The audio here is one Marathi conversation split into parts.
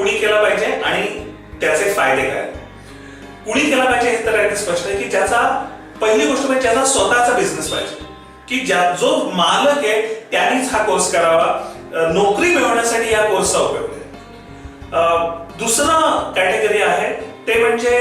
कुणी केला पाहिजे आणि त्याचे फायदे काय. कुणी केला पाहिजे हे तर अगदी स्पष्ट आहे की ज्याचा पहिली गोष्ट म्हणजे ज्याचा स्वतःचा बिझनेस पाहिजे, की जो मालक आहे त्यांनीच हा कोर्स करावा. नोकरी मिळवण्यासाठी या कोर्सचा उपयोग आहे. दुसरं कॅटेगरी आहे ते म्हणजे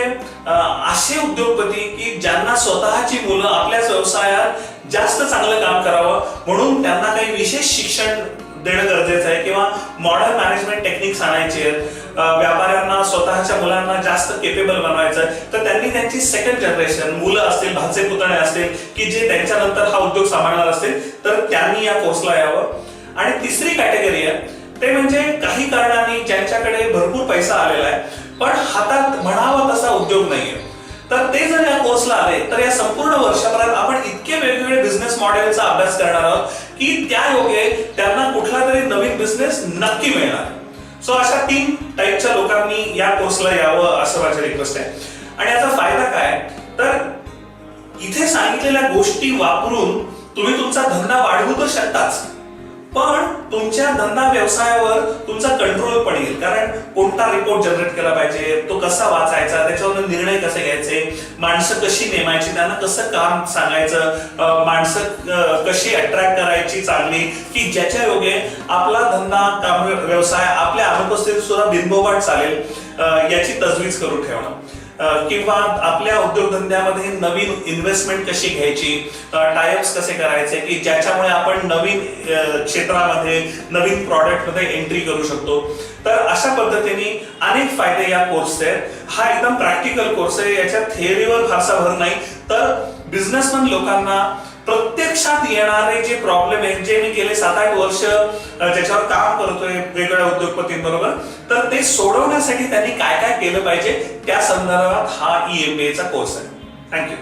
असे उद्योगपती की ज्यांना स्वतःची मुलं आपल्याच व्यवसायात जास्त चांगलं काम करावं म्हणून त्यांना काही विशेष शिक्षण देणं गरजेचं आहे किंवा मॉडर्न मॅनेजमेंट टेक्निक्स आणायचे आहेत. व्यापाऱ्यांना स्वतःच्या मुलांना जास्त केपेबल बनवायचं आहे, तर त्यांनी त्यांची सेकंड जनरेशन मुलं असतील, भाचे पुतणे असतील की जे त्यांच्यानंतर हा उद्योग सांभाळणार असतील तर त्यांनी या कोर्सला यावं. आणि तिसरी कॅटेगरी आहे ते म्हणजे काही कारणांनी ज्यांच्याकडे भरपूर पैसा आलेला आहे पण हातात म्हणावा तसा उद्योग नाहीये, तर ते जर या कोर्सला आले तर या संपूर्ण वर्षभरात आपण इतके वेगवेगळे बिझनेस मॉडेलचा अभ्यास करणार आहोत की त्या योगे त्यांना कुठला तरी नवीन बिझनेस नक्की मिळणार. सो अशा 3 टाईपच्या लोकांनी या कोर्सला यावं असं माझं रिक्वेस्ट आहे. आणि याचा फायदा काय तर इथे सांगितलेल्या गोष्टी वापरून तुम्ही तुमचा धंदा वाढवू तर शकताच, पण तुमच्या धंदा व्यवसायावर तुमचा कंट्रोल पण येईल. कारण कोणता रिपोर्ट जनरेट केला पाहिजे, तो कसा वाचायचा, त्याच्यावर निर्णय कसे घ्यायचे, माणसं कशी नेमायची, त्यांना कसं काम सांगायचं, माणसं कशी अट्रॅक्ट करायची चांगली की ज्याच्या योगे आपला धंदा काम व्यवसाय आपल्या अनुपस्थितीत सुद्धा बिनबोबाट चालेल याची तजवीज करून ठेवणं. किंवा आपल्या उद्योगधंद्यामध्ये नवीन इन्व्हेस्टमेंट कशी घ्यायची, टायअप्स कसे करायचे की ज्याच्यामुळे आपण नवीन क्षेत्रामध्ये नवीन प्रॉडक्ट मध्ये एंट्री करू शकतो. तर अशा पद्धतीने अनेक फायदे या कोर्सचे आहेत. हा एकदम प्रॅक्टिकल कोर्स आहे, याच्या थिअरीवर फारसा भर नाही, तर बिझनेसमन लोकांना प्रत्यक्षात येणारे जे प्रॉब्लेम आहेत जे मी गेले 7-8 वर्ष ज्याच्यावर काम करतोय वेगवेगळ्या उद्योगपतींबरोबर, तर ते सोडवण्यासाठी त्यांनी काय काय केलं पाहिजे त्या संदर्भात हा EMBA चा कोर्स आहे. थँक्यू.